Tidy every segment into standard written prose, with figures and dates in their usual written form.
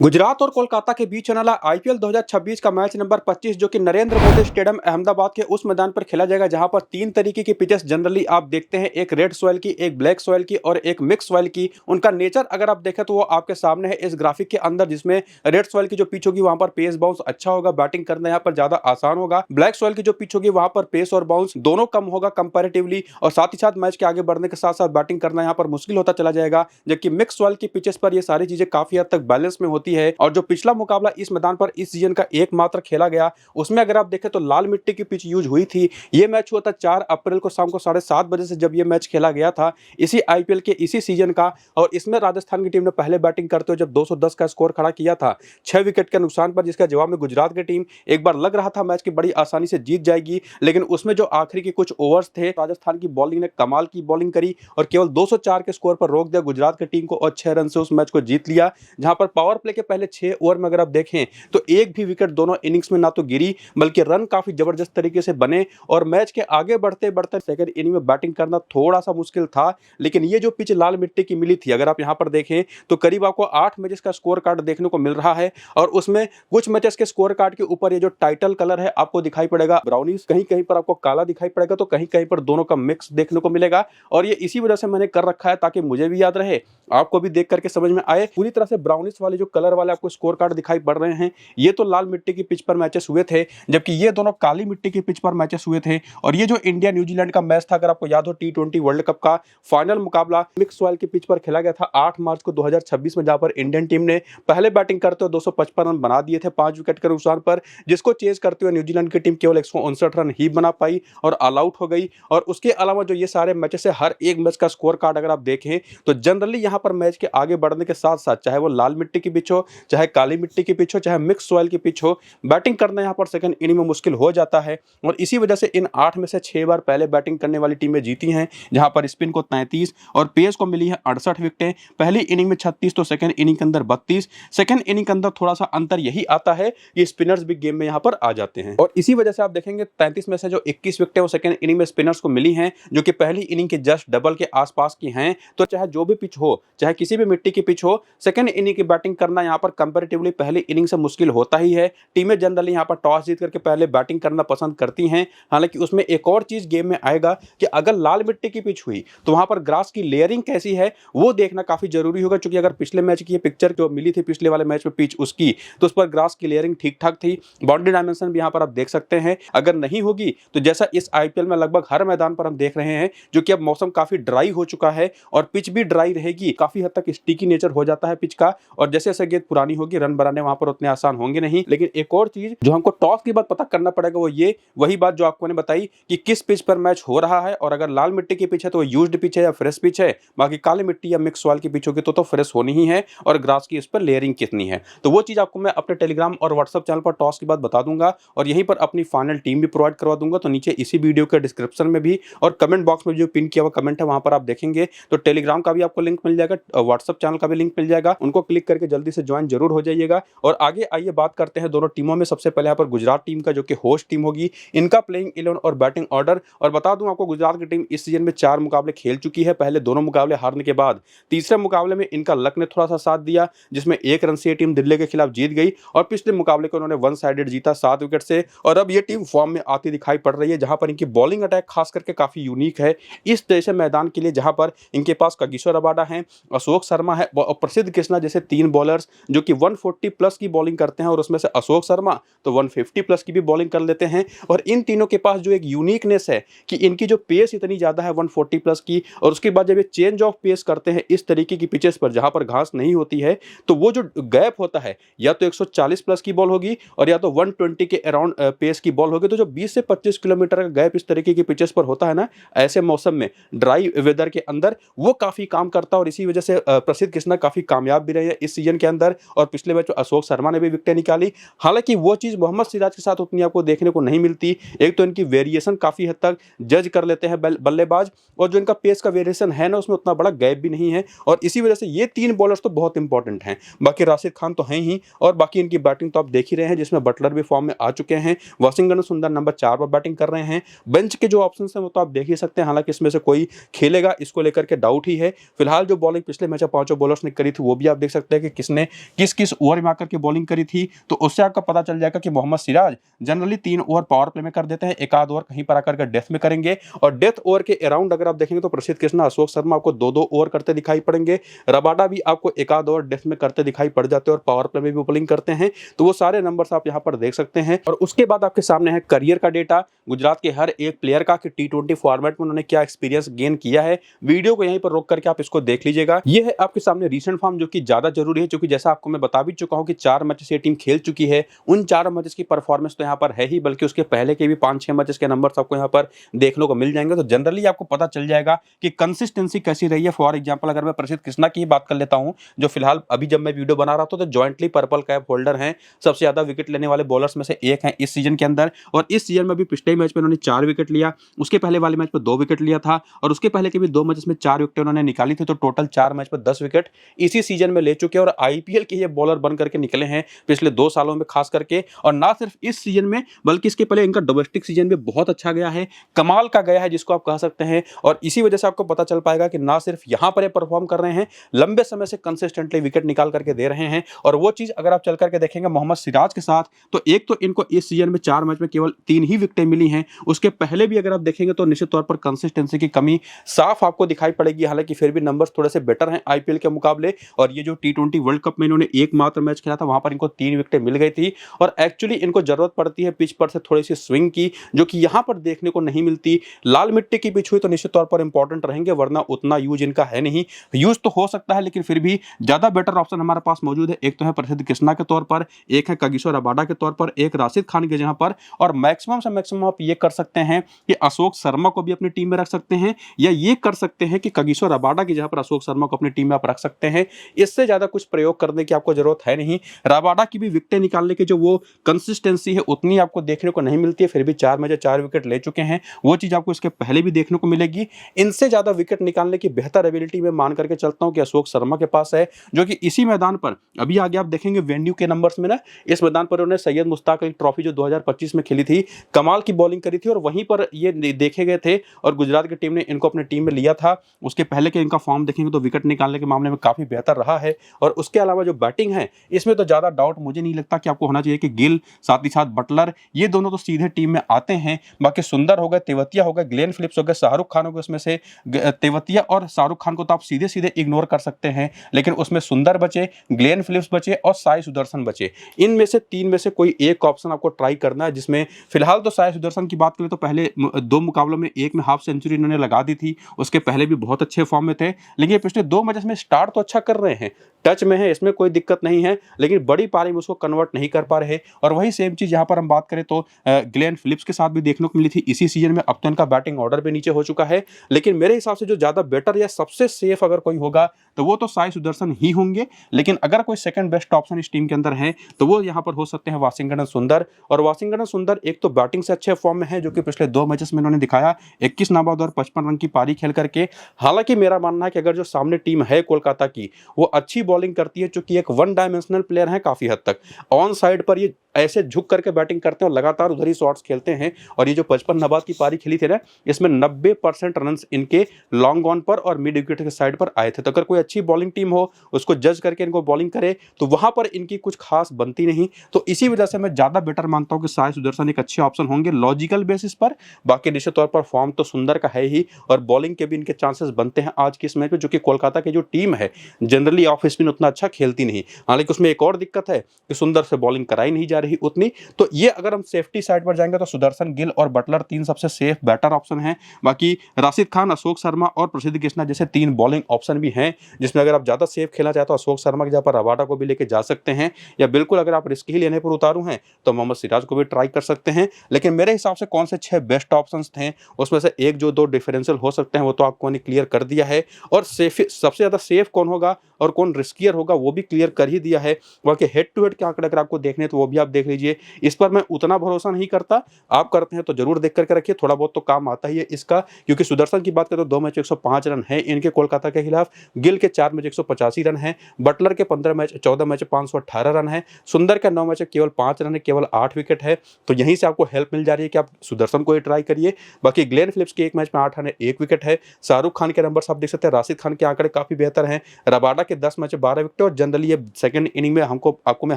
गुजरात और कोलकाता के बीच होने वाला आईपीएल 2026 का मैच नंबर 25 जो कि नरेंद्र मोदी स्टेडियम अहमदाबाद के उस मैदान पर खेला जाएगा जहां पर तीन तरीके की पिचेस जनरली आप देखते हैं, एक रेड सॉइल की, एक ब्लैक सॉइल की और एक मिक्स सॉइल की। उनका नेचर अगर आप देखें तो वो आपके सामने है इस ग्राफिक के अंदर, जिसमें रेड सॉइल की जो पिच होगी वहां पर पेस बाउंस अच्छा होगा, बैटिंग करना यहाँ पर ज्यादा आसान होगा। ब्लैक सॉइल की जो पिच होगी वहां पर पेस और बाउंस दोनों कम होगा कंपेरेटिवली, और साथ ही साथ मैच के आगे बढ़ने के साथ साथ बैटिंग करना यहाँ पर मुश्किल होता चला जाएगा। जबकि मिक्स सॉइल की पिचेस पर ये सारी चीजें काफी हद तक बैलेंस में होती है। और जो पिछला मुकाबला इस मैदान पर इस सीजन का एकमात्र खेला गया, उसमें अगर आप देखें तो लाल मिट्टी की पिच यूज हुई थी। यह मैच हुआ था 4 अप्रैल को शाम को 7:30 बजे से, जब यह मैच खेला गया था इसी आईपीएल के इसी सीजन का। और इसमें राजस्थान की टीम ने पहले बैटिंग करते हुए जब 210 का स्कोर खड़ा किया था 6 विकेट के नुकसान पर, जिसका जवाब में गुजरात की टीम एक बार लग रहा था मैच की बड़ी आसानी से जीत जाएगी, लेकिन उसमें जो आखिरी के कुछ ओवर्स थे राजस्थान की बॉलिंग ने कमाल की बॉलिंग करी और केवल 204 के स्कोर पर रोक दिया गुजरात की टीम को और 6 रन से उस मैच को जीत लिया। जहां पर पावर प्ले के पहले 6 ओवर में अगर आप देखें तो एक भी विकेट दोनों इनिंग्स में ना तो गिरी, बल्कि रन काफी जबरदस्त तरीके से बने। और मैच के आगे बढ़ते बढ़ते सेकंड इनिंग में बैटिंग करना थोड़ा सा मुश्किल था, लेकिन ये जो पिच लाल मिट्टी की मिली थी अगर आप यहां पर देखें तो करीब आपको 8 मैचेस का स्कोर कार्ड देखने को मिल रहा है। और उसमें कुछ मैचेस के स्कोर कार्ड के ऊपर ये जो टाइटल कलर है आपको दिखाई पड़ेगा ब्राउनिश, कहीं कहीं पर आपको काला दिखाई पड़ेगा, तो कहीं कहीं पर दोनों का मिक्स देखने को मिलेगा। और ये इसी वजह से मैंने कर रखा है ताकि मुझे भी याद रहे, आपको भी देख करके समझ में आए। पूरी तरह से ब्राउनिश वाले जो कलर वाले आपको स्कोर कार्ड दिखाई पड़ रहे हैं, ये तो लाल मिट्टी की पिच पर मैचेस हुए थे, जबकि ये दोनों काली मिट्टी की पिच पर मैचेस हुए थे। और ये जो इंडिया न्यूजीलैंड का मैच था, अगर आपको याद हो टी20 वर्ल्ड कप का फाइनल मुकाबला मिक्स सॉइल की पिच पर खेला गया था 8 मार्च को 2026 में, जहां पर इंडियन टीम ने पहले बैटिंग करते हुए 255 रन बना दिए थे 5 विकेट के नुकसान पर, जिसको चेज करते हुए न्यूजीलैंड की टीम केवल 159 रन ही बना पाई और ऑल आउट हो गई। और उसके अलावा जो ये सारे मैचेस है, हर एक मैच का स्कोर कार्ड अगर आप देखें तो जनरली यहां पर मैच के आगे बढ़ने के साथ साथ चाहे वो लाल मिट्टी की पिच हो, चाहे काली मिट्टी की पिच हो, चाहे मिक्स सॉइल की पिच हो, बैटिंग करना यहां पर सेकंड इनिंग में मुश्किल हो जाता है। और इसी वजह से इन 8 में से 6 बार पहले बैटिंग करने वाली टीमें जीती हैं, जहां पर स्पिन को 33 और पेस को मिली है 68 विकेटें। पहली इनिंग में 36 तो सेकंड इनिंग के अंदर 32। सेकंड इनिंग के अंदर थोड़ा सा अंतर यही आता है कि स्पिनर्स भी गेम में यहां पर आ जाते हैं, और इसी वजह से आप देखेंगे 33 में से जो 21 विकेटें वो सेकंड इनिंग में स्पिनर्स को मिली हैं, जो कि पहली इनिंग के जस्ट डबल के आसपास की हैं। तो चाहे जो भी पिच हो, चाहे किसी भी मिट्टी की पिच हो, सेकंड इनिंग की बैटिंग करना यहां पर कंपैरेटिवली पहली इनिंग से मुश्किल होता ही है। टीमें जनरली यहां पर टॉस जीत करके पहले बैटिंग करना पसंद करती हैं। हालांकि उसमें एक और चीज गेम में आएगा कि अगर लाल मिट्टी की पिच हुई तो वहां पर ग्रास की लेयरिंग कैसी है वो देखना काफी जरूरी होगा, क्योंकि अगर पिछले मैच की पिक्चर जो मिली थी पिछले वाले मैच में पिच उसकी, तो उस पर ग्रास की लेयरिंग ठीक ठाक थी। बाउंड्री डायमेंशन भी यहां पर आप देख सकते हैं। अगर नहीं होगी तो जैसा इस आईपीएल में लगभग हर मैदान पर हम देख रहे हैं, जो कि अब मौसम काफी ड्राई हो चुका है और पिच भी ड्राई रहेगी, काफी हद तक स्टिकी नेचर हो जाता है पिच का, और जैसे जैसे गेंद पुरानी होगी रन बनाने वहां पर उतने आसान होंगे नहीं। लेकिन एक और चीज जो हमको टॉस की बात पता करना पड़ेगा वो ये वही बात जो आपको ने बताई कि किस पिच पर मैच हो रहा है, और अगर लाल मिट्टी की पिच है तो वो यूज्ड पिच है या फ्रेश पिच है, बाकी काली मिट्टी या मिक्स सॉइल की पिच होगी तो फ्रेश होनी ही है, और ग्रास की इस पर लेयरिंग कितनी है तो वो चीज आपको मैं अपने टेलीग्राम और व्हाट्सएप चैनल पर टॉस की बात बता दूंगा, और यहीं पर अपनी फाइनल टीम भी प्रोवाइड करवा दूंगा। तो नीचे इसी वीडियो के डिस्क्रिप्शन में भी और कमेंट बॉक्स में जो पिन किया हुआ कमेंट है वहां पर आप देखेंगे तो टेलीग्राम का भी आपको लिंक मिल जाएगा, व्हाट्सएप चैनल का भी लिंक मिल जाएगा, उनको क्लिक करके जल्दी से ज्वाइन जरूर हो जाइएगा। और आगे आइए बात करते हैं दोनों टीमों में। सबसे पहले यहाँ पर गुजरात टीम का जो कि होस्ट टीम होगी, इनका प्लेइंग 11 और बैटिंग ऑर्डर। और बता दूं आपको गुजरात की टीम इस सीजन में 4 मुकाबले खेल चुकी है, पहले दोनों मुकाबले हारने के बाद तीसरे मुकाबले में इनका लक ने थोड़ा सा साथ दिया, जिसमें 1 रन से ये टीम दिल्ली के खिलाफ जीत गई, और पिछले मुकाबले को उन्होंने वन साइडेड जीता 7 विकेट से। और अब ये टीम फॉर्म में आती दिखाई पड़ रही है, जहां पर इनकी बॉलिंग अटैक खास करके काफी यूनिक है इस जैसे मैदान के लिए, जहां पर इनके पास कागिसो रबाडा है, अशोक शर्मा है और प्रसिद्ध कृष्णा जैसे 3 बॉलर्स जो कि 140 प्लस की बॉलिंग करते हैं, और उसमें से अशोक शर्मा तो 150 प्लस की भी बॉलिंग कर लेते हैं। और इन तीनों के पास जो एक यूनिकनेस है कि इनकी जो पेस इतनी ज्यादा है 140 प्लस की, और उसके बाद जब ये चेंज ऑफ पेस करते हैं इस तरीके की पिचेस पर जहां पर घास नहीं होती है, तो वो जो गैप होता है या तो 140 प्लस की बॉल होगी और या तो 120 के अराउंड पेस की बॉल होगी। तो जो 20 से 25 किलोमीटर का गैप इस तरीके की पिचेस पर होता है ना, ऐसे मौसम में ड्राई वेदर के अंदर वो काफी काम करता है, और इसी वजह से प्रसिद्ध कृष्णा काफी कामयाब भी रहे हैं इस सीजन के अंदर। और पिछले मैच में अशोक शर्मा ने भी विकेटें निकाली। हालांकि वो चीज मोहम्मद सिराज के साथ उतनी आपको देखने को नहीं मिलती। एक तो इनकी वेरिएशन काफी हद तक जज कर लेते हैं बल्लेबाज, और जो इनका पेस का वेरिएशन है ना उसमें उतना बड़ा गैप भी नहीं है, और इसी वजह से ये 3 बॉलर्स तो बहुत इंपॉर्टेंट हैं। बाकी राशिद खान तो हैं ही, और बाकी इनकी बैटिंग तो आप देख ही रहे हैं, जिसमें बटलर भी फॉर्म में आ चुके हैं, वाशिंगटन सुंदर नंबर 4 पर बैटिंग कर रहे हैं। बेंच के जो ऑप्शन है वो तो आप देख ही सकते हैं, हालांकि इसमें से कोई खेलेगा इसको लेकर के डाउट ही है। फिलहाल जो बॉलिंग बॉलिंग पिछले मैच में पांचों बॉलर्स ने करी थी वो भी आप देख सकते हैं कि किसने किस किस ओवर में आकर के बॉलिंग करी थी। तो उससे आपको पता चल जाएगा कि Mohammed Siraj generally 3 over power play में कर देते हैं, एक आध ओवर कहीं पर आकर के डेथ में करेंगे। और डेथ ओवर के अराउंड अगर आप देखेंगे तो प्रसिद्ध कृष्णा, अशोक शर्मा आपको 2-2 ओवर करते दिखाई पड़ेंगे। रबाडा भी आपको एक आध ओवर डेथ में करते दिखाई पड़ जाते हैं और पावर प्ले में भी बॉलिंग करते हैं। तो वो सारे नंबर्स आप यहाँ पर देख सकते हैं। और उसके बाद आपके सामने है करियर का डेटा गुजरात के हर एक प्लेयर का कि टी20 फॉर्मेट में उन्होंने क्या एक्सपीरियंस गेन किया है। वीडियो को यहीं पर रोक करके आप इसको देख लीजिएगा। ये है आपके सामने रीसेंट फॉर्म जो कि ज्यादा जरूरी है, क्योंकि जैसा आपको मैं बता भी चुका हूं कि 4 मैचेस ये टीम खेल चुकी है। उन 4 मैचेस की परफॉर्मेंस तो यहाँ पर है ही, बल्कि उसके पहले के भी 5-6 मैचेस के नंबर्स आपको यहाँ पर देखने को मिल जाएंगे। तो जनरली आपको पता चल जाएगा कि कंसिस्टेंसी कैसी रही है। फॉर एग्जाम्पल अगर मैं प्रसिद्ध कृष्णा की बात कर लेता हूँ, जो फिलहाल अभी जब मैं वीडियो बना रहा था तो ज्वाइंटली पर्पल कैप होल्डर हैं, सबसे ज्यादा विकेट लेने वाले बॉलर्स में से एक हैं इस सीजन के अंदर। और इस सीजन में भी पिछले मैच में उन्होंने 4 विकेट लिया, उसके पहले वाले मैच में 2 विकेट लिया था, और उसके पहले के भी 2 मैचेस में 4 विकेट उन्होंने निकाली थी। तो टोटल 4 मैच में 10 विकेट इसी सीजन में ले चुके हैं और आईपीएल के ये बॉलर बन करके निकले हैं पिछले 2 सालों में खास करके। और ना सिर्फ इस सीजन में बल्कि इसके पहले इनका डोमेस्टिक सीजन भी बहुत अच्छा गया है, कमाल का गया है जिसको आप कह सकते हैं। और इसी वजह से आपको पता चल पाएगा कि ना सिर्फ यहां पर ये परफॉर्म कर रहे हैं, लंबे समय से कंसिस्टेंटली विकेट निकाल करके दे रहे हैं। और वो चीज अगर आप चल करके देखेंगे मोहम्मद सिराज के साथ, तो एक तो इनको इस सीजन में 4 मैच में केवल 3 ही विकेटें मिली हैं। उसके पहले भी अगर आप देखेंगे तो निश्चित तौर पर कंसिस्टेंसी की कमी साफ आपको दिखाई पड़ेगी। हालांकि फिर भी नंबर्स थोड़े से बेटर हैं आईपीएल के मुकाबले। और ये जो टी20 वर्ल्ड कप में इन्होंने एकमात्र मैच खेला था, वहां पर इनको 3 विकेटें मिल गई थी। और एक्चुअली इनको जरूरत पड़ती है पिच पर से थोड़ी सी स्विंग की, जो कि यहां पर देखने को नहीं मिलती। लाल मिट्टी की पिच हुई तो निश्चित तौर पर इंपॉर्टेंट रहेंगे, वरना उतना यूज इनका है नहीं। यूज तो हो सकता है लेकिन फिर भी ज्यादा बेटर ऑप्शन हमारे पास मौजूद है। एक तो है प्रसिद्ध कृष्णा के तौर पर, एक है कागिसो रबाडा के तौर पर, एक राशिद खान के जहां पर। और मैक्सिमम से मैक्सिमम आप ये कर सकते हैं कि अशोक शर्मा को भी अपनी टीम में रख सकते हैं, या ये कर सकते हैं कि कागिसो रबाडा की जहां पर अशोक शर्मा को अपनी टीम में आप रख सकते हैं। इससे ज्यादा कुछ प्रयोग करने की आपको जरूरत है नहीं। रबाडा की भी विकेटें निकालने की जो वो कंसिस्टेंसी है उतनी आपको देखने को नहीं मिलती है। फिर भी 4 मैच 4 विकेट ले चुके हैं, वो चीज आपको इसके पहले भी देखने को मिलेगी। इनसे ज्यादा विकेट निकालने की बेहतर एबिलिटी में मान करके चलता हूं कि अशोक शर्मा के पास है, जो कि इसी मैदान पर अभी आगे आप देखेंगे वेन्यू के नंबर्स में ना, इस मैदान पर उन्होंने सैयद मुश्ताक अली ट्रॉफी जो 2025 में खेली थी, कमाल की बॉलिंग करी थी और वहीं पर ये देखे गए थे और गुजरात की टीम ने इनको अपनी टीम में लिया था। उसके पहले के इनका फॉर्म देखेंगे तो विकेट निकालने के मामले में काफी बेहतर रहा है। और उसके अलावा जो बैटिंग है इसमें तो ज्यादा डाउट मुझे नहीं लगता कि आपको होना चाहिए कि गिल साथ ही साथ बटलर ये दोनों तो सीधे टीम में आते हैं। बाकी सुंदर हो गए, तेवतिया हो गए, ग्लेन फिलिप्स हो गए, शाहरुख खान हो गए। उसमें से तेवतिया और शाहरुख खान को तो आप सीधे सीधे इग्नोर कर सकते हैं, लेकिन उसमें सुंदर बचे, ग्लेन फिलिप्स बचे और साई सुदर्शन बचे। इनमें से 3 में से कोई एक ऑप्शन आपको ट्राई करना है, जिसमें फिलहाल तो साई सुदर्शन की बात करें तो पहले 2 मुकाबलों में एक में हाफ सेंचुरी इन्होंने लगा दी थी, उसके पहले भी बहुत अच्छे फॉर्म में थे। लेकिन पिछले 2 मैचेस में स्टार्ट तो अच्छा कर रहे हैं, टच में है, इसमें कोई दिक्कत नहीं है, लेकिन बड़ी पारी में उसको कन्वर्ट नहीं कर पा रहे। और वही सेम चीज यहां पर हम बात करें तो ग्लेन फिलिप्स के साथ भी देखने को मिली थी इसी सीजन में। अब तो इनका बैटिंग ऑर्डर भी नीचे हो चुका है, लेकिन मेरे हिसाब से जो ज्यादा बेटर या सबसे सेफ अगर कोई होगा तो वो तो साई सुदर्शन ही होंगे। लेकिन अगर कोई सेकंड बेस्ट ऑप्शन इस टीम के अंदर है तो वो यहां पर हो सकते हैं वाशिंगटन सुंदर। और वाशिंगटन सुंदर एक तो बैटिंग से अच्छे फॉर्म में है, जो कि पिछले 2 मैचेस में इन्होंने दिखाया 21 नाबाद और 55 रन की पारी खेल करके। हालांकि मेरा मानना है कि अगर जो सामने टीम है कोलकाता की वो अच्छी बॉलिंग करती है, चूंकि एक 1 डायमेंशनल प्लेयर है काफी हद तक, ऑन साइड पर ये ऐसे झुक करके बैटिंग करते हैं और लगातार उधर ही शॉट्स खेलते हैं। और ये जो 55 नाबाद की पारी खेली थी ना, इसमें 90% रन इनके लॉन्ग ऑन पर और मिड विकेट के साइड पर आए थे। तो अगर कोई अच्छी बॉलिंग टीम हो उसको जज करके इनको बॉलिंग करे तो वहां पर इनकी कुछ खास बनती नहीं। तो इसी वजह से मैं ज्यादा बेटर मानता हूं कि साई सुदर्शन एक अच्छे ऑप्शन होंगे लॉजिकल बेसिस पर। बाकी निश्चित तौर पर फॉर्म तो सुंदर का है ही, और बॉलिंग के भी इनके चांसेस बनते हैं आज की इस मैच में, जो कि कोलकाता की जो टीम है जनरली ऑफ स्पिन उतना अच्छा खेलती नहीं। हालांकि उसमें एक और दिक्कत है कि सुंदर से बॉलिंग कराई नहीं जा रही उतनी। तो ये अगर हम सेफ्टी साइड पर जाएंगे तो सुदर्शन, गिल और बटलर 3 सबसे सेफ बेटर ऑप्शन हैं। बाकी राशिद खान, अशोक शर्मा और प्रसिद्ध कृष्णा जैसे 3 बॉलिंग ऑप्शन भी हैं, जिसमें अगर आप ज्यादा सेफ खेलना चाहते हो अशोक शर्मा की जगह पर रबाडा को भी लेके जा सकते हैं, या बिल्कुल अगर आप रिस्क ही लेने पर उतारू हैं तो मोहम्मद सिराज को भी ट्राई कर सकते हैं। लेकिन मेरे हिसाब से कौन से 6 बेस्ट ऑप्शन थे उसमें से एक जो 2 डिफरेंशियल हो सकते हैं वो तो आपको क्लियर कर दिया है। और सबसे ज्यादा सेफ कौन होगा और कौन रिस्कियर होगा वो भी क्लियर कर ही दिया है। बाकी हेड टू हेड के आंकड़े अगर आपको देखने तो वो भी आप देख लीजिए। इस पर मैं उतना भरोसा नहीं करता, आप करते हैं तो जरूर देख करके रखिए, थोड़ा बहुत तो काम आता ही है इसका। क्योंकि सुदर्शन की बात करें तो 2 मैच 105 रन है इनके कोलकाता के खिलाफ, गिल के 4 मैच 185 रन है, बटलर के 14 मैच 518 रन है, सुंदर के 9 मैच केवल 5 रन है, केवल 8 विकेट है। तो यहीं से आपको हेल्प मिल जा रही है कि आप सुदर्शन को ही ट्राई करिए। बाकी ग्लेन फिलिप्स के 1 मैच में 8 रन है, 1 विकेट है। शाहरुख खान के नंबर आप देख सकते हैं, राशिद खान खान के आंकड़े काफी बेहतर हैं। रबाडा के 10 मैच 12 विकेट और जनरली ये सेकंड इनिंग में आपको मैं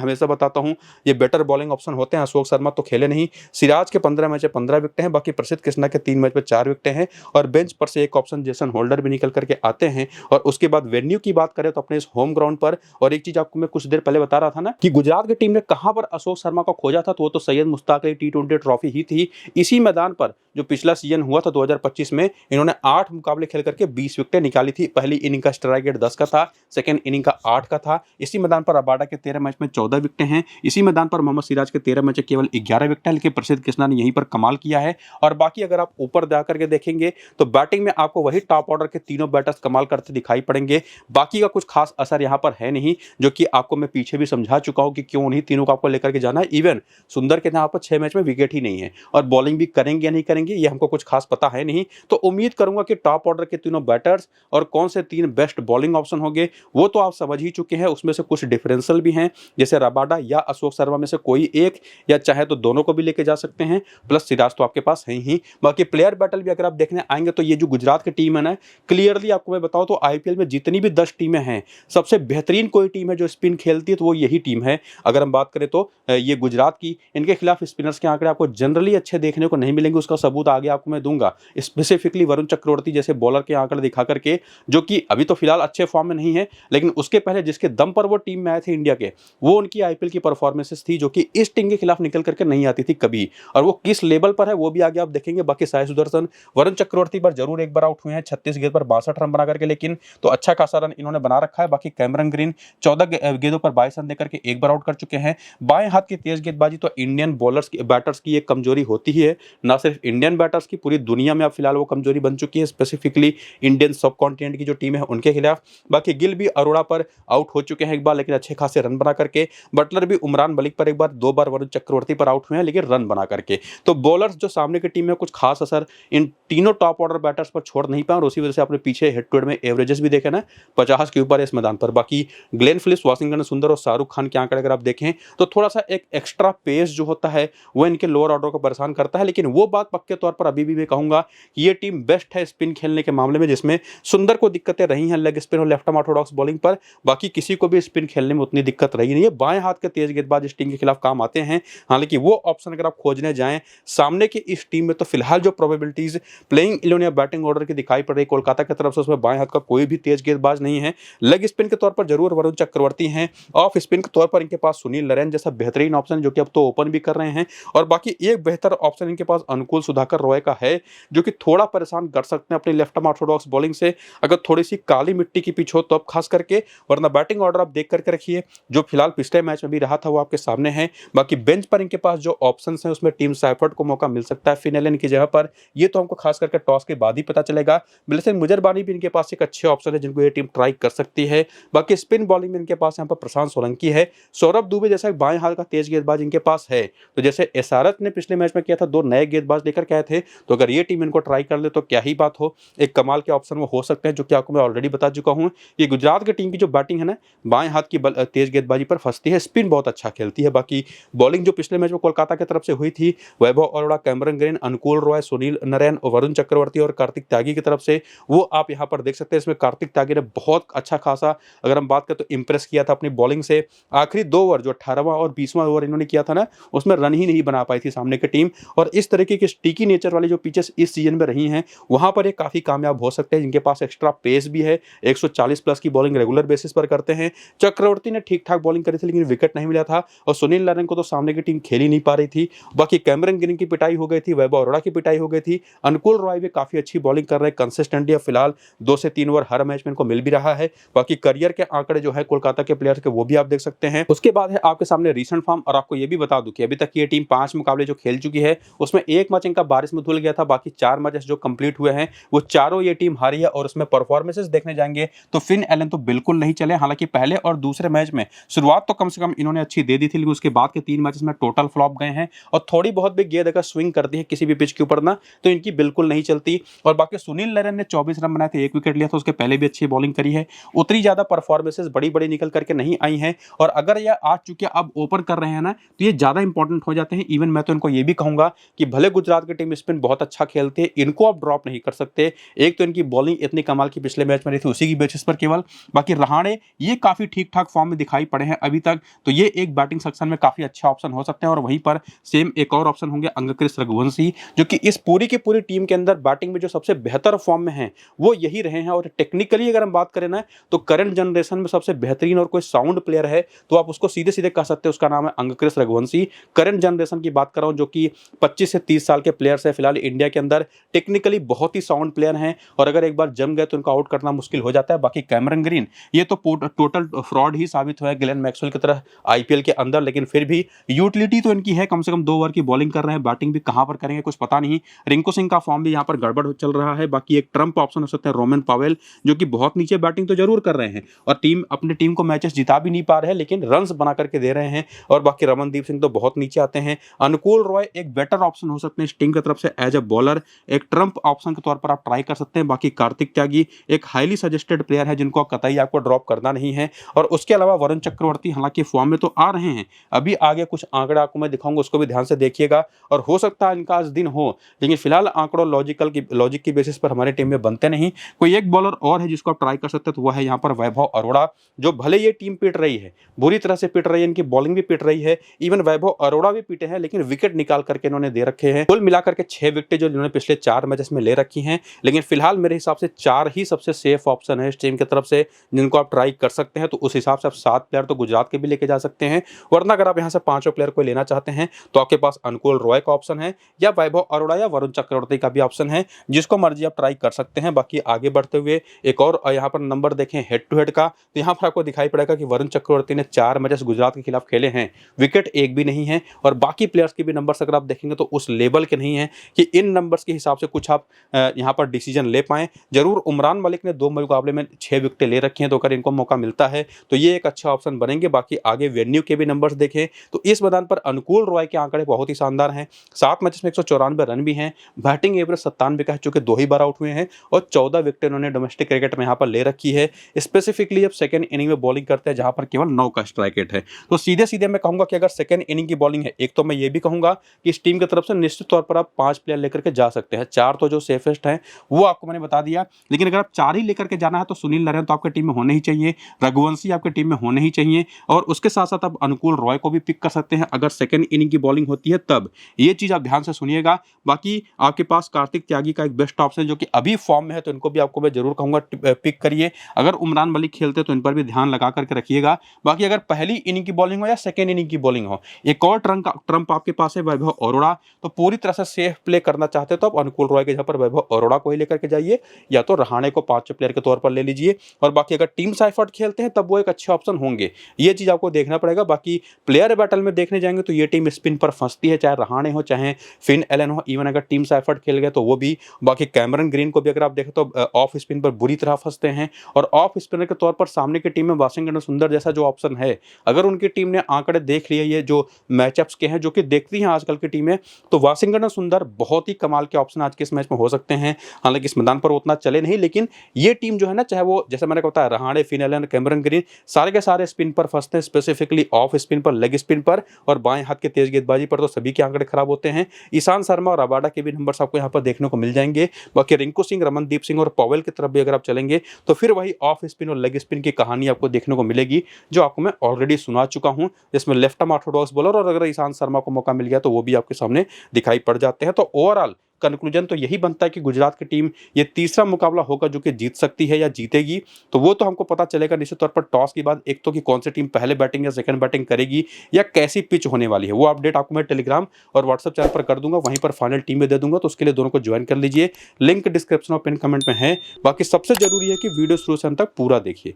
हमेशा बताता हूं ये बेटर बॉलिंग ऑप्शन होते हैं। अशोक शर्मा तो खेले नहीं। सिराज के 15 मैच 15 विकेट हैं। बाकी प्रसिद्ध कृष्णा के 3 मैच में 4 विकेट हैं और बेंच पर से एक ऑप्शन जेसन होल्डर भी निकल करके आते हैं। और उसके बाद वेन्यू की बात करें तो अपने इस होम ग्राउंड पर, और एक चीज आपको मैं कुछ देर पहले बता रहा था ना कि गुजरात की टीम ने कहां पर अशोक शर्मा को खोजा था, तो वो तो सैयद मुश्ताक अली टी20 ट्रॉफी ही थी। इसी मैदान पर जो पिछला सीजन हुआ था 2025 में, इन्होंने 8 मुकाबले खेल करके 20 विकेटें निकाली थी। पहली इनिंग का स्ट्राइक रेट 10 का था, सेकंड इनिंग का 8 का था। इसी मैदान पर रबाडा के 13 मैच में 14 विकेटें हैं। इसी मैदान पर मोहम्मद सिराज के 13 मैच केवल 11 विकेट है, लेकिन प्रसिद्ध कृष्णा ने यहीं पर कमाल किया है। और बाकी अगर आप ऊपर जाकर के देखेंगे तो बैटिंग में आपको वही टॉप ऑर्डर के तीनों बैटर्स कमाल करते दिखाई पड़ेंगे। बाकी का कुछ खास असर यहां पर है नहीं, जो कि आपको मैं पीछे भी समझा चुका हूं कि क्यों उन्हीं तीनों को आपको लेकर के जाना है। इवन सुंदर के यहां पर 6 मैच में विकेट ही नहीं है और बॉलिंग भी करेंगे या नहीं करेंगे ये हमको कुछ खास पता है नहीं। तो उम्मीद करूंगा कि टॉप ऑर्डर के तीनों बैटर्स और कौन से 3 बेस्ट बॉलिंग ऑप्शन होंगे वो तो आप समझ ही चुके हैं। उसमें से कुछ डिफरेंशियल भी हैं, जैसे रबाडा या अशोक शर्मा में से कोई एक, या चाहे तो दोनों को भी लेके जा सकते हैं। प्लस सिराज तो आपके पास है ही। बाकी प्लेयर बैटल भी अगर आप देखने आएंगे तो ये जो गुजरात की टीम है ना, क्लियरली आपको मैं बताऊं तो आईपीएल में जितनी भी 10 टीमें हैं, सबसे बेहतरीन कोई टीम है जो स्पिन खेलती है तो वो यही टीम है। अगर हम बात करें तो ये गुजरात की, इनके खिलाफ स्पिनर्स के आंकड़े आपको जनरली अच्छे देखने को नहीं मिलेंगे। उसका सबूत आगे आपको मैं दूंगा, स्पेसिफिकली वरुण चक्रवर्ती जैसे बॉलर के आंकड़े दिखा करके, जो कि अभी तो फिलहाल अच्छे फॉर्म में नहीं है, लेकिन उसके पहले जिसके दम पर वो टीम में आए थे इंडिया के, वो उनकी आईपीएल की परफॉर्मेंसेस थी जो कि इस टीम के खिलाफ निकल करके नहीं आती थी कभी। और वो किस लेवल पर है वो भी आगे आप देखेंगे। बाकी साई सुदर्शन, वरुण चक्रवर्ती पर जरूर एक बार आउट हुए हैं 36 गेंद पर 62 रन बना करके, लेकिन तो अच्छा खासा रन इन्होंने बना रखा है। बाकी कैमरन ग्रीन 14 गेंदों पर 22 रन देकर के एक बार आउट कर चुके हैं। बाएं हाथ की तेज गेंदबाजी तो इंडियन बॉलर्स की, बैटर्स की एक कमजोरी होती ही है, ना सिर्फ इंडियन बैटर्स की, पूरी दुनिया में अब फिलहाल वो कमजोरी बन चुकी है, स्पेसिफिकली इंडियन सब कॉन्टिनेंट की जो टीम है उनके खिलाफ। बाकी गिल भी अरोड़ा पर आउट हो चुके हैं एक बार, लेकिन अच्छे खासे रन बना करके। बटलर भी उमरान मलिक पर एक बार, 2 बार वरुण चक्रवर्ती पर आउट हुए हैं लेकिन रन बना करके। तो बॉलर्स जो सामने की टीम में कुछ खास असर इन तीनों टॉप ऑर्डर बैटर्स पर छोड़ नहीं पाए, और उसी वजह से आपने पीछे हेड टू हेड में एवरेजेस भी देखे ना 50 के ऊपर है इस मैदान पर। बाकी ग्लेन फिलिप्स, वाशिंगटन सुंदर और शाहरुख खान के आंकड़े अगर आप देखें तो थोड़ा सा एक एक्स्ट्रा पेस जो होता है वो इनके लोअर ऑर्डर को परेशान करता है। लेकिन वो बात पक्के तौर पर अभी भी मैं कहूंगा कि ये टीम बेस्ट है स्पिन खेलने के मामले में, जिसमें सुंदर को दिक्कतें रही हैं लेग स्पिन और लेफ्ट आर्म ऑर्थोडॉक्स बॉलिंग पर। बाकी किसी को भी स्पिन खेलने में उतनी दिक्कत रही नहीं है। बाएं हाथ के तेज गेंदबाज इस टीम के खिलाफ काम आते हैं। हालांकि वो ऑप्शन अगर आप खोजने जाएं सामने की इस टीम में, तो फिलहाल जो प्रोबेबिलिटीज प्लेइंग 11 या बैटिंग ऑर्डर की दिखाई पड़ रही कोलकाता की तरफ से, उसमें बाएं हाथ का कोई भी तेज गेंदबाज नहीं है। लेग स्पिन के तौर पर जरूर वरुण चक्रवर्ती हैं, ऑफ स्पिन के तौर पर इनके पास सुनील नरेन जैसा बेहतरीन ऑप्शन जो कि अब तो ओपन भी कर रहे हैं। और बाकी एक बेहतर ऑप्शन इनके पास अनुकूल सुधाकर रॉय का है, जो कि थोड़ा परेशान कर सकते हैं अपनी लेफ्ट आर्म ऑर्थोडॉक्स बॉलिंग से, अगर थोड़ी सी काली मिट्टी की पिच हो तो अब खास करके। वरना बैटिंग ऑर्डर आप देख करके रखिए, जो फिलहाल पिछले मैच में भी रहा था वो आपके सामने है। बाकी बेंच पर इनके पास जो ऑप्शंस हैं उसमें टीम सैफर्ड को मौका मिल सकता है फिन एलन की जगह पर, ये तो हमको खास करके टॉस के बाद ही पता चलेगा। मिल्सन मुजरबानी भी इनके पास एक अच्छे ऑप्शन है जिनको ये टीम ट्राई कर सकती है। बाकी स्पिन बॉलिंग में इनके पास यहाँ पर प्रशांत सोलंकी है, सौरभ दुबे जैसा बाएं हाथ का तेज गेंदबाज इनके पास है। तो जैसे एसआरएच ने पिछले मैच में किया था, 2 नए गेंदबाज लेकर के आए थे, तो अगर ये टीम इनको ट्राई कर ले तो क्या ही बात हो। एक कमाल के ऑप्शन वो हो सकते हैं, जो कि आपको मैं ऑलरेडी बता चुका हूं। ये गुजरात की टीम की जो बैटिंग है ना, बाएं हाथ की तेज गेंदबाजी पर फंसती है, स्पिन बहुत अच्छा खेलती है। बाकी बॉलिंग जो पिछले मैच में कोलकाता की तरफ से हुई थी, वैभव अरोड़ा, कैमरन ग्रीन, अनुकूल रॉय, सुनील नरेन, वरुण चक्रवर्ती और कार्तिक त्यागी की तरफ से, वो आप यहां पर देख सकते हैं। इसमें कार्तिक त्यागी ने बहुत अच्छा खासा, अगर हम बात करें तो इंप्रेस किया था अपनी बॉलिंग से। आखिरी 2 ओवर जो 18वां और 20वां ओवर इन्होंने किया था ना, उसमें रन ही नहीं बना पाई थी सामने की टीम। और इस तरीके की स्टिकी नेचर वाली जो पिचेस इस सीजन में रही हैं, वहां पर ये काफी कामयाब हो सकते हैं। जिनके पास एक्स्ट्रा पेस भी है, 140 प्लस की बॉलिंग रेगुलर बेसिस पर करते हैं। चक्रवर्ती ने ठीक ठाक बॉलिंग करी थी लेकिन विकेट नहीं मिला था, और सुनील नारायण को तो सामने की टीम खेल ही नहीं पा रही थी। बाकी कैमरन ग्रीन की पिटाई हो गई थी, वैभव अरोड़ा की पिटाई हो गई थी, अनुकूल रॉय भी काफी अच्छी बॉलिंग कर रहे हैं कंसिस्टेंटली। फिलहाल 2 से 3 ओवर हर मैच में इनको मिल भी रहा है। बाकी करियर के आंकड़े जो है कोलकाता के प्लेयर्स के, वो भी आप देख सकते हैं। उसके बाद है आपके सामने रीसेंट फॉर्म, और आपको ये भी बता दूं कि अभी तक ये टीम 5 मुकाबले जो खेल चुकी है उसमें 1 मैच इनका बारिश में धुल गया था। बाकी 4 मैचेस जो कंप्लीट हुए हैं वो चारों ये टीम हारी है। और उसमें परफॉर्मेंसेस देखने जाएंगे तो फिन एलन तो बिल्कुल नहीं चले। हालांकि पहले और दूसरे मैच में शुरुआत तो कम से कम इन्होंने अच्छी दे दी थी, लेकिन उसके बाद के 3 मैचेस में टोटल फ्लॉप गए हैं। और थोड़ी बहुत भी गेंद अगर स्विंग करती है किसी भी पिच के ऊपर ना, तो इनकी बिल्कुल नहीं चलती। और बाकी सुनील नरेन ने 24 रन बनाए थे, 1 विकेट लिया था, उसके पहले भी अच्छी बॉलिंग करी है। उतनी ज्यादा परफॉर्मेंसेस बड़ी बड़ी निकल करके नहीं आई हैं। और अगर ये आ चुके अब ओपन कर रहे हैं ना, तो ये ज्यादा इंपॉर्टेंट हो जाते हैं। इवन मैं तो इनको ये भी कहूंगा कि भले गुजरात की टीम स्पिन बहुत अच्छा खेलती है, इनको आप ड्रॉप नहीं कर सकते। एक तो इनकी बॉलिंग इतनी कमाल की पिछले मैच में रही थी उसी की बेसिस पर केवल। बाकी रहाणे ये काफी ठीक ठाक फॉर्म में दिखाई पड़े हैं अभी तक, तो ये एक बैटिंग सेक्शन में काफी अच्छा ऑप्शन हो सकते हैं। और वहीं पर सेम एक और ऑप्शन होंगे अंगक्रिस रघुवंशी, जो कि इस पूरी की पूरी टीम के अंदर बैटिंग में जो सबसे बेहतर फॉर्म में है वो यही रहे हैं। और टेक्निकली अगर हम बात करें ना तो करंट जनरेशन में सबसे बेहतरीन और कोई साउंड प्लेयर है तो आप उसको सीधे सीधे कह सकते हैं, उसका नाम है अंगक्रिस रघुवंशी। करंट जनरेशन की बात कर रहा हूं, जो कि 25 से 30 साल के प्लेयर्स है फिलहाल इंडिया के अंदर, टेक्निकली बहुत ही साउंड प्लेयर हैं और अगर एक बार जम गए तो उनको आउट करना मुश्किल हो जाता है। बाकी कैमरन ग्रीन ये तो टोटल फ्रॉड ही साबित हुआ है ग्लेन मैक्सवेल की तरह आईपीएल के अंदर, लेकिन फिर भी यूटिलिटी तो इनकी है, कम से कम 2 ओवर की बॉलिंग कर रहे हैं, बैटिंग भी कहां पर करेंगे कुछ पता नहीं। रिंकू सिंह का फॉर्म भी यहां पर गड़बड़ चल रहा है। बाकी एक ट्रम्प ऑप्शन हो सकता है रोमन पावेल, जो कि बहुत नीचे बैटिंग तो जरूर कर रहे हैं और अपनी टीम को मैचेस जिता भी नहीं पा रहे हैं लेकिन रन्स बना करके दे रहे हैं। और बाकी रमनदीप सिंह तो बहुत नीचे आते हैं। अनुकूल रॉय एक बेटर ऑप्शन हो सकते हैं इस टीम की तरफ से एज ए बॉलर, एक ट्रम्प ऑप्शन के तौर पर आप ट्राई कर सकते हैं। बाकी कार्तिक त्यागी एक हाईली सजेस्टेड प्लेयर है जिनको कतई आपको ड्रॉप करना नहीं है। और उसके अलावा वरुण चक्रवर्ती हालांकि फॉर्म में तो आ रहे हैं, अभी आगे कुछ आंकड़ा आपको मैं दिखाऊंगा उसको भी ध्यान से देखिएगा और हो सकता है इनका आज दिन हो, लेकिन फिलहाल आंकड़ों लॉजिक की बेसिस पर हमारे टीम में बनते नहीं। कोई एक बॉलर और है जिसको आप ट्राई कर सकते हैं तो वह है यहाँ पर वैभव अरोड़ा, जो भले ये टीम पिट रही है, बुरी तरह से पिट रही है, इनकी बॉलिंग भी पिट रही है, इवन वैभव अरोड़ा भी पिटे हैं लेकिन विकेट निकाल करके इन्होंने दे रखे हैं। कुल मिलाकर के 6 विकेट जो इन्होंने पिछले 4 मैचेस में ले रखी हैं, लेकिन फिलहाल मेरे हिसाब से 4 ही सबसे सेफ ऑप्शन है इस टीम की तरफ से जिनको आप ट्राई कर सकते हैं। तो उस हिसाब से आप 7 प्लेयर तो गुजरात के भी लेके जा सकते हैं, वरना अगर आप यहाँ से 5 प्लेयर को लेना चाहते हैं तो आपके पास अनुकूल रॉय का ऑप्शन है या वैभव अरोड़ा या वरुण चक्रवर्ती का भी ऑप्शन है, जिसको मर्जी आप ट्राई कर सकते हैं। बाकी आगे बढ़ते हुए एक और यहाँ पर नंबर देखें हेड टू हेड का, तो यहाँ पर आपको दिखाई पड़ेगा कि वरुण चक्रवर्ती ने 4 मैचेस गुजरात के खिलाफ खेले हैं, विकेट एक भी नहीं है और बाकी प्लेयर्स के भी नंबर्स अगर आप देखेंगे तो उस लेवल के नहीं है कि इन नंबर्स के हिसाब से कुछ आप यहाँ पर डिसीजन ले पाएं। जरूर उमरान मलिक ने 2 मुकाबले में 6 विकेटें ले रखी हैं, तो अगर इनको मौका मिलता है तो ये एक अच्छा ऑप्शन बनेंगे। बाकी आगे वेन्यू के भी नंबर्स देखें तो इस मैदान पर अनुकूल रॉय के आंकड़े बहुत ही शानदार हैं, 7 मैचेस में 194 रन भी हैं, बैटिंग एवरेज 97 का है चूंकि 2 ही बार आउट हुए हैं और 14 विकेट इन्होंने डोमेस्टिक क्रिकेट में यहाँ पर ले रखी है। स्पेसिफिकली अब सेकंड इनिंग में बॉलिंग करते हैं जहां पर केवल 9 का स्ट्राइक रेट है, तो सीधे सीधे मैं कहूंगा कि अगर सेकंड इनिंग की बॉलिंग है, एक तो मैं ये भी कहूंगा कि इस टीम की तरफ से निश्चित तौर पर आप 5 प्लेयर लेकर के जा सकते हैं, 4 तो जो सेफेस्ट हैं वो आपको मैंने बता दिया, लेकिन अगर आप 4 ही लेकर के जाना है तो सुनील नारायण तो आपकी टीम में होने ही चाहिए, रघुवंशी आपकी टीम में होने ही चाहिए और उसके साथ साथ आप अनुकूल रॉय को भी पिक कर सकते हैं अगर सेकंड इनिंग की बॉलिंग होती है तब, ये चीज आप ध्यान से सुनिएगा। बाकी आपके पास कार्तिक त्यागी का एक बेस्ट ऑप्शन जो कि अभी फॉर्म में है, तो इनको भी आपको मैं जरूर कहूंगा पिक करिए। अगर उमरान मलिक खेलते तो इन पर भी ध्यान लगा करके रखिएगा। बाकी अगर पहली इनिंग की बॉलिंग हो या सेकंड इनिंग की बॉलिंग हो, एक और ट्रम्प आपके पास है वैभव अरोड़ा, तो पूरी तरह से सेफ प्ले करना चाहते हो तो आप अनुकूल रॉय के जगह पर वैभव अरोड़ा को ही लेकर के जाइए या तो रहाणे को 5 प्लेयर के तौर पर ले लीजिए। और बाकी अगर टीम साइफर्ट खेलते हैं तब वो एक अच्छे ऑप्शन होंगे, ये चीज आपको देखना पड़ेगा। बाकी प्लेयर बैटल में देखने जाएंगे तो ये टीम स्पिन पर फंसती है, चाहे रहाणे हो चाहे फिन एलन हो, इवन अगर टीम साइफर्ट खेल गए तो वो भी। बाकी कैमरन ग्रीन को भी अगर आप देखें तो ऑफ स्पिन पर बुरी तरह फंसते हैं और ऑफ स्पिनर के तौर पर सामने की टीम में वाशिंगटन सुंदर जैसा जो ऑप्शन है, अगर उनकी टीम ने आंकड़े देख लिए ये जो मैचअप्स के हैं जो कि देखती हैं आजकल की टीमें, तो वाशिंगटन सुंदर बहुत ही कमाल के ऑप्शन आज के इस मैच में हो सकते हैं। हालांकि इस मैदान पर उतना चले नहीं, लेकिन ये टीम जो है ना, चाहे वो जैसे मैंने बताया Rahane, Finn Allen, Cameron green, सारे के सारे स्पिन पर फंसते हैं, स्पेसिफिकली ऑफ स्पिन पर, लेग स्पिन पर और बाएं हाथ के तेज गेंदबाजी पर, तो सभी के आंकड़े खराब होते हैं। ईशान शर्मा और रबाडा के भी नंबर्स आपको यहाँ पर देखने को मिल जाएंगे। बाकी रिंकू सिंह, रमनदीप सिंह और पॉवेल की तरफ भी अगर आप चलेंगे तो फिर वही ऑफ स्पिन और लेग स्पिन की कहानी आपको देखने को मिलेगी जो आपको मैं ऑलरेडी सुना चुका हूं, जिसमें लेफ्ट आर्म ऑर्थोडॉक्स बॉलर और अगर ईशान शर्मा को मौका मिल गया तो वो भी आपके सामने दिखाई पड़ जाते हैं। तो ओवरऑल कंक्लूजन तो यही बनता है कि गुजरात की टीम ये तीसरा मुकाबला होगा जो कि जीत सकती है या जीतेगी, तो वो तो हमको पता चलेगा निश्चित तौर पर टॉस के बाद, एक तो कि कौन सी टीम पहले बैटिंग या सेकंड बैटिंग करेगी या कैसी पिच होने वाली है, वो अपडेट आपको मैं टेलीग्राम और व्हाट्सएप चैनल पर कर दूंगा, वहीं पर फाइनल टीम में दे दूंगा, तो उसके लिए दोनों को ज्वाइन कर लीजिए, लिंक डिस्क्रिप्शन और पिन कमेंट में है। बाकी सबसे जरूरी है कि वीडियो शुरू से अंत तक पूरा देखिए।